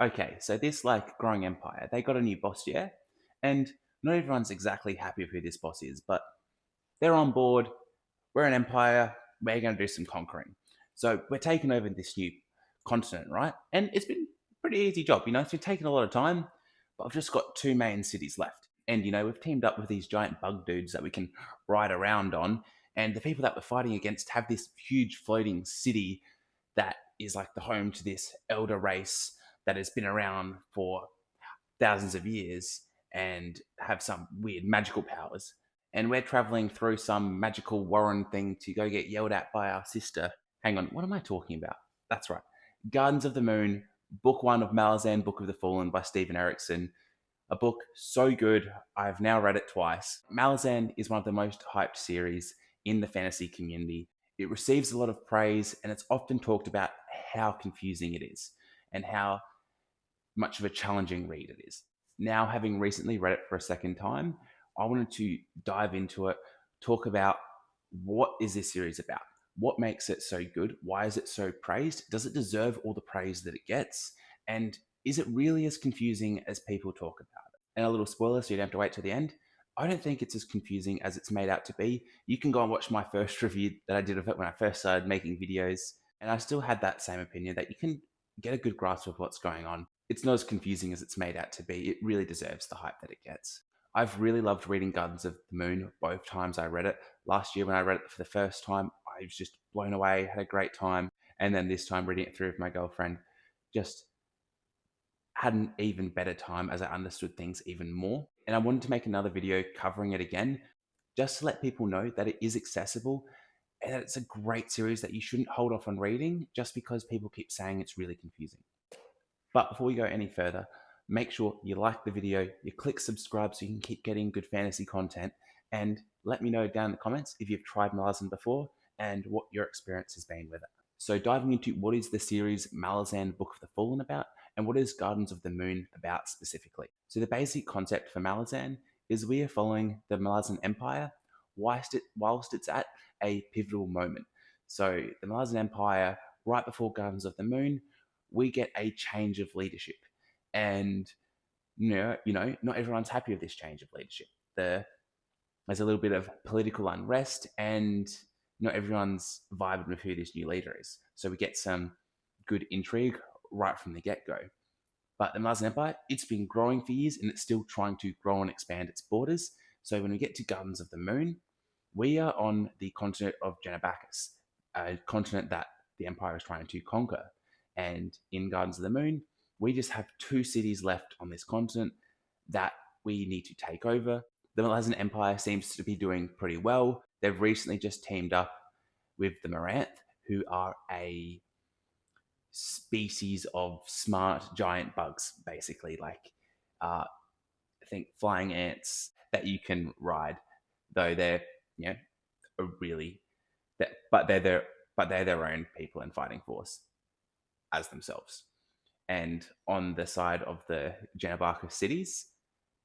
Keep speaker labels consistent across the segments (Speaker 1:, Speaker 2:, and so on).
Speaker 1: Okay, so this like growing empire, they got a new boss, yeah? And not everyone's exactly happy with who this boss is, but they're on board. We're an empire. We're going to do some conquering. So we're taking over this new continent, right? And it's been a pretty easy job. It's been taking a lot of time, but I've just got two main cities left. And, we've teamed up with these giant bug dudes that we can ride around on. And the people that we're fighting against have this huge floating city that is like the home to this elder race that has been around for thousands of years and have some weird magical powers. And we're traveling through some magical warren thing to go get yelled at by our sister. Hang on, what am I talking about? That's right. Gardens of the Moon, book one of Malazan, Book of the Fallen by Stephen Erickson. A book so good, I've now read it twice. Malazan is one of the most hyped series in the fantasy community. It receives a lot of praise, and it's often talked about how confusing it is and how much of a challenging read it is. Now, having recently read it for a second time, I wanted to dive into it, talk about what is this series about? What makes it so good? Why is it so praised? Does it deserve all the praise that it gets? And is it really as confusing as people talk about it? And a little spoiler, so you don't have to wait till the end. I don't think it's as confusing as it's made out to be. You can go and watch my first review that I did of it when I first started making videos, and I still had that same opinion that you can get a good grasp of what's going on. It's not as confusing as it's made out to be. It really deserves the hype that it gets. I've really loved reading Gardens of the Moon both times I read it. Last year, when I read it for the first time, I was just blown away, had a great time. And then this time, reading it through with my girlfriend, just had an even better time as I understood things even more. And I wanted to make another video covering it again, just to let people know that it is accessible and that it's a great series that you shouldn't hold off on reading just because people keep saying it's really confusing. But before we go any further, make sure you like the video, you click subscribe so you can keep getting good fantasy content, and let me know down in the comments if you've tried Malazan before and what your experience has been with it. So diving into what is the series Malazan Book of the Fallen about, and what is Gardens of the Moon about specifically. So the basic concept for Malazan is we are following the Malazan Empire whilst it's at a pivotal moment. So the Malazan Empire, right before Gardens of the Moon, we get a change of leadership. And not everyone's happy with this change of leadership. There's a little bit of political unrest, and not everyone's vibing with who this new leader is. So we get some good intrigue right from the get-go. But the Malazan Empire, it's been growing for years, and it's still trying to grow and expand its borders. So when we get to Gardens of the Moon, we are on the continent of Genabacchus, a continent that the Empire is trying to conquer. And in Gardens of the Moon, we just have two cities left on this continent that we need to take over. The Malazan Empire seems to be doing pretty well. They've recently just teamed up with the Moranth, who are a species of smart giant bugs, basically, like I think flying ants that you can ride, though they're a really that but they're their own people and fighting force as themselves. And on the side of the Janabaka cities,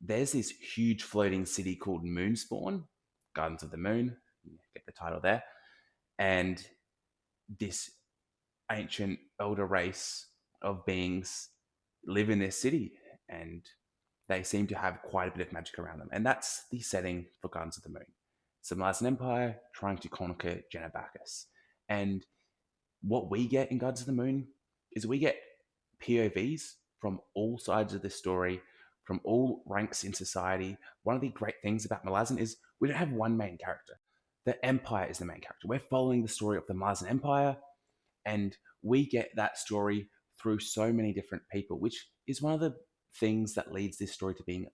Speaker 1: there's this huge floating city called Moonspawn, Gardens of the Moon, you get the title there. And this ancient elder race of beings live in this city, and they seem to have quite a bit of magic around them. And that's the setting for Gardens of the Moon. It's the Malazan Empire trying to conquer Janabacchus. And what we get in Gardens of the Moon is we get POVs from all sides of the story, from all ranks in society. One of the great things about Malazan is we don't have one main character. The Empire is the main character. We're following the story of the Malazan Empire, and we get that story through so many different people, which is one of the things that leads this story to being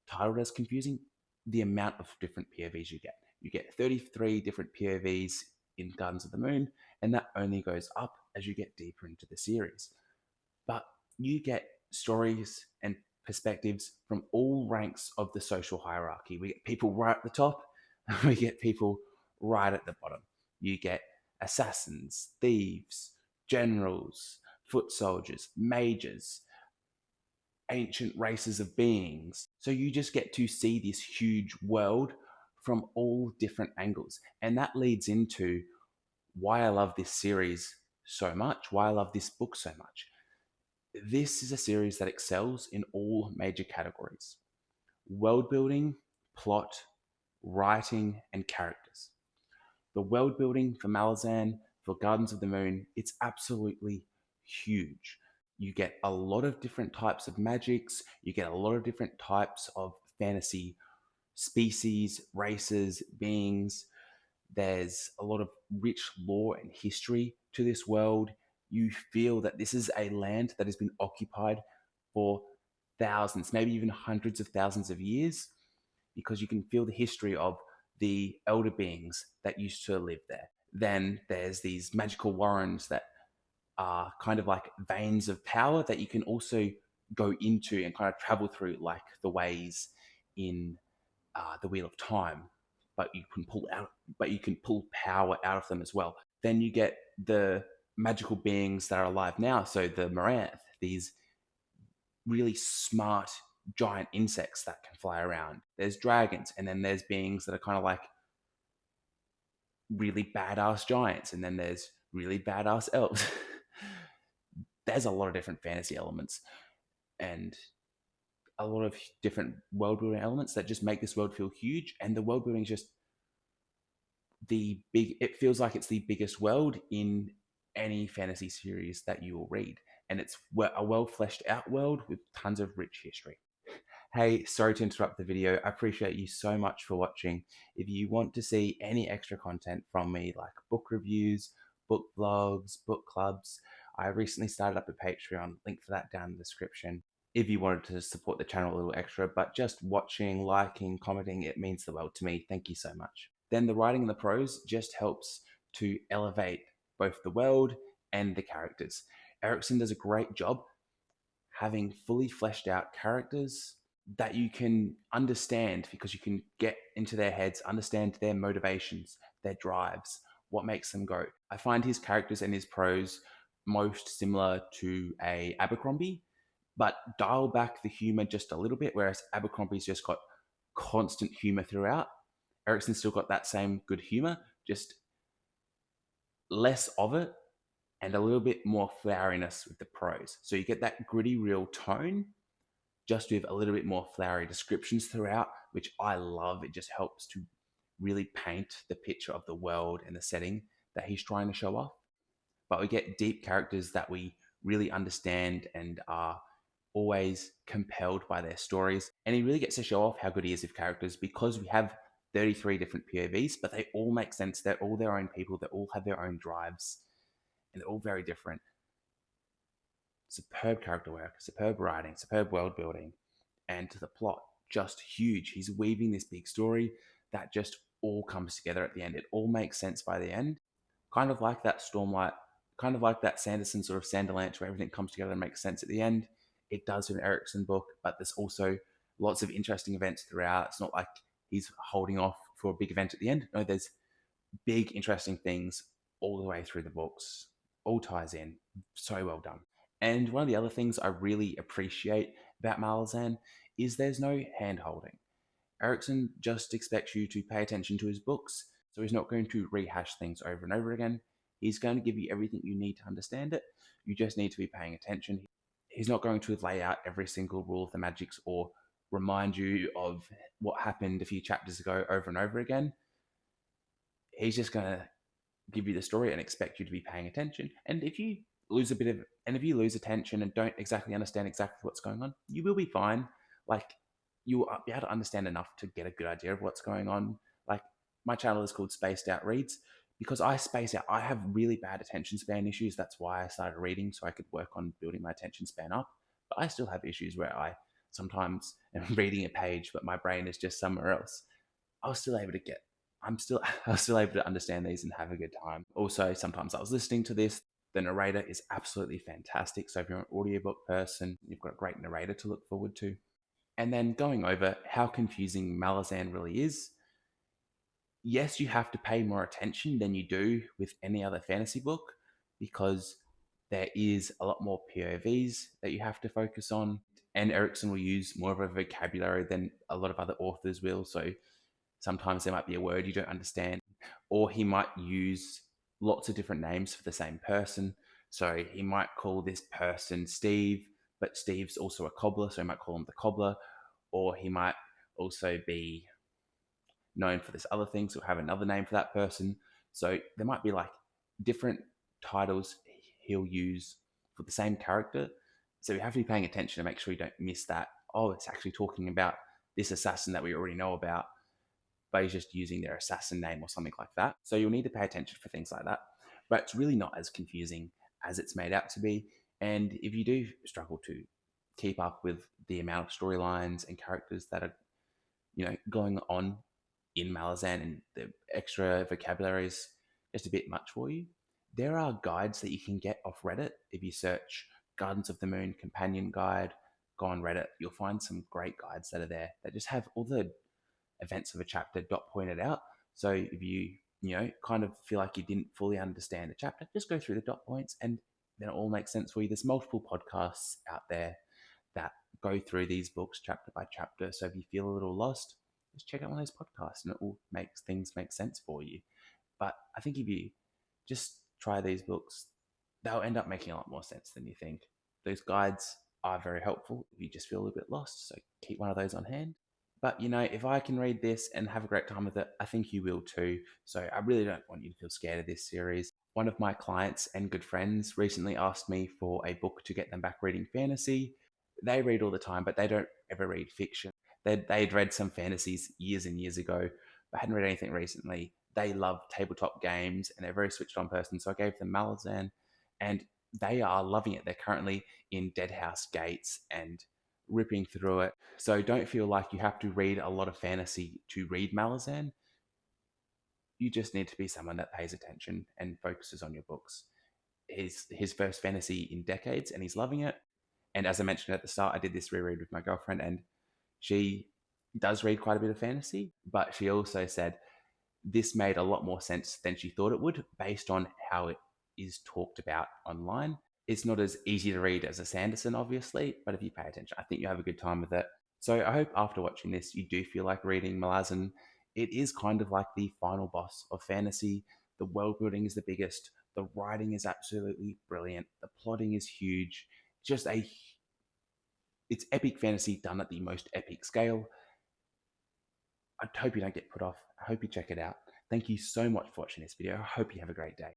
Speaker 1: titled as confusing. The amount of different POVs you get. You get 33 different POVs in Gardens of the Moon, and that only goes up as you get deeper into the series. But you get stories and perspectives from all ranks of the social hierarchy. We get people right at the top, and we get people right at the bottom. You get assassins, thieves, generals, foot soldiers, mages, ancient races of beings. So you just get to see this huge world from all different angles. And that leads into why I love this series so much, why I love this book so much. This is a series that excels in all major categories: world building, plot, writing, and characters. The world building for Malazan, for Gardens of the Moon, it's absolutely huge. You get a lot of different types of magics, you get a lot of different types of fantasy species, races, beings. There's a lot of rich lore and history to this world. You feel that this is a land that has been occupied for thousands, maybe even hundreds of thousands of years, because you can feel the history of the elder beings that used to live there. Then there's these magical warrens that are kind of like veins of power that you can also go into and kind of travel through, like the ways in the Wheel of Time. But you can pull power out of them as well. Then you get the magical beings that are alive now. So the Moranth, these really smart giant insects that can fly around. There's dragons, and then there's beings that are kind of like really badass giants, and then there's really badass elves. There's a lot of different fantasy elements and a lot of different world building elements that just make this world feel huge. And the world building is just it feels like it's the biggest world in any fantasy series that you will read. And it's a well fleshed out world with tons of rich history. Hey, sorry to interrupt the video. I appreciate you so much for watching. If you want to see any extra content from me, like book reviews, book vlogs, book clubs, I recently started up a Patreon. Link for that down in the description. If you wanted to support the channel a little extra, but just watching, liking, commenting, it means the world to me. Thank you so much. Then the writing and the prose just helps to elevate both the world and the characters. Erikson does a great job having fully fleshed out characters that you can understand, because you can get into their heads, understand their motivations, their drives, what makes them go. I find his characters and his prose most similar to a Abercrombie, but dial back the humor just a little bit, whereas Abercrombie's just got constant humor throughout. Erikson's still got that same good humor, just less of it and a little bit more floweriness with the prose. So you get that gritty, real tone, just with a little bit more flowery descriptions throughout, which I love. It just helps to really paint the picture of the world and the setting that he's trying to show off. But we get deep characters that we really understand and are always compelled by their stories. And he really gets to show off how good he is with characters, because we have 33 different POVs, but they all make sense. They're all their own people. They all have their own drives, and they're all very different. Superb character work, superb writing, superb world building, and the plot just huge. He's weaving this big story that just all comes together at the end. It all makes sense by the end. Kind of like that Stormlight, kind of like that Sanderson sort of Sanderlanche, where everything comes together and makes sense at the end. It does in an Erikson book, but there's also lots of interesting events throughout. It's not like he's holding off for a big event at the end. No, there's big, interesting things all the way through the books. All ties in. So well done. And one of the other things I really appreciate about Malazan is there's no hand holding. Erikson just expects you to pay attention to his books, so he's not going to rehash things over and over again. He's going to give you everything you need to understand it. You just need to be paying attention. He's not going to lay out every single rule of the magics or remind you of what happened a few chapters ago over and over again. He's just going to give you the story and expect you to be paying attention. And if you lose attention and don't exactly understand exactly what's going on, you will be fine. Like, you will be able to understand enough to get a good idea of what's going on. Like, my channel is called Spaced Out Reads because I space out. I have really bad attention span issues. That's why I started reading, so I could work on building my attention span up. But I still have issues where I sometimes am reading a page, but my brain is just somewhere else. I was still able to get I was still able to understand these and have a good time. Also, sometimes I was listening to this. The narrator is absolutely fantastic. So if you're an audiobook person, you've got a great narrator to look forward to. And then going over how confusing Malazan really is. Yes, you have to pay more attention than you do with any other fantasy book, because there is a lot more POVs that you have to focus on. And Erikson will use more of a vocabulary than a lot of other authors will. So sometimes there might be a word you don't understand, or he might use lots of different names for the same person. So he might call this person Steve, but Steve's also a cobbler, so he might call him the cobbler, or he might also be known for this other thing, so have another name for that person. So there might be like different titles he'll use for the same character. So you have to be paying attention to make sure you don't miss that. Oh, it's actually talking about this assassin that we already know about, but he's just using their assassin name or something like that. So you'll need to pay attention for things like that. But it's really not as confusing as it's made out to be. And if you do struggle to keep up with the amount of storylines and characters that are, going on in Malazan, and the extra vocabulary is just a bit much for you, there are guides that you can get off Reddit. If you search Gardens of the Moon Companion Guide, go on Reddit, you'll find some great guides that are there that just have all the events of a chapter dot pointed out. So if you kind of feel like you didn't fully understand the chapter, just go through the dot points and then it all makes sense for you. There's multiple podcasts out there that go through these books chapter by chapter. So if you feel a little lost, just check out one of those podcasts and it will make things make sense for you. But I think if you just try these books, they'll end up making a lot more sense than you think. Those guides are very helpful if you just feel a little bit lost. So keep one of those on hand. But if I can read this and have a great time with it, I think you will too. So I really don't want you to feel scared of this series. One of my clients and good friends recently asked me for a book to get them back reading fantasy. They read all the time, but they don't ever read fiction. They'd read some fantasies years and years ago, but hadn't read anything recently. They love tabletop games and they're a very switched on person. So I gave them Malazan and they are loving it. They're currently in Deadhouse Gates and ripping through it. So don't feel like you have to read a lot of fantasy to read Malazan. You just need to be someone that pays attention and focuses on your books. His first fantasy in decades and he's loving it. And as I mentioned at the start, I did this reread with my girlfriend and she does read quite a bit of fantasy, but she also said this made a lot more sense than she thought it would based on how it is talked about online. It's not as easy to read as a Sanderson, obviously, but if you pay attention, I think you have a good time with it. So I hope after watching this, you do feel like reading Malazan. It is kind of like the final boss of fantasy. The world building is the biggest. The writing is absolutely brilliant. The plotting is huge. Just it's epic fantasy done at the most epic scale. I hope you don't get put off. I hope you check it out. Thank you so much for watching this video. I hope you have a great day.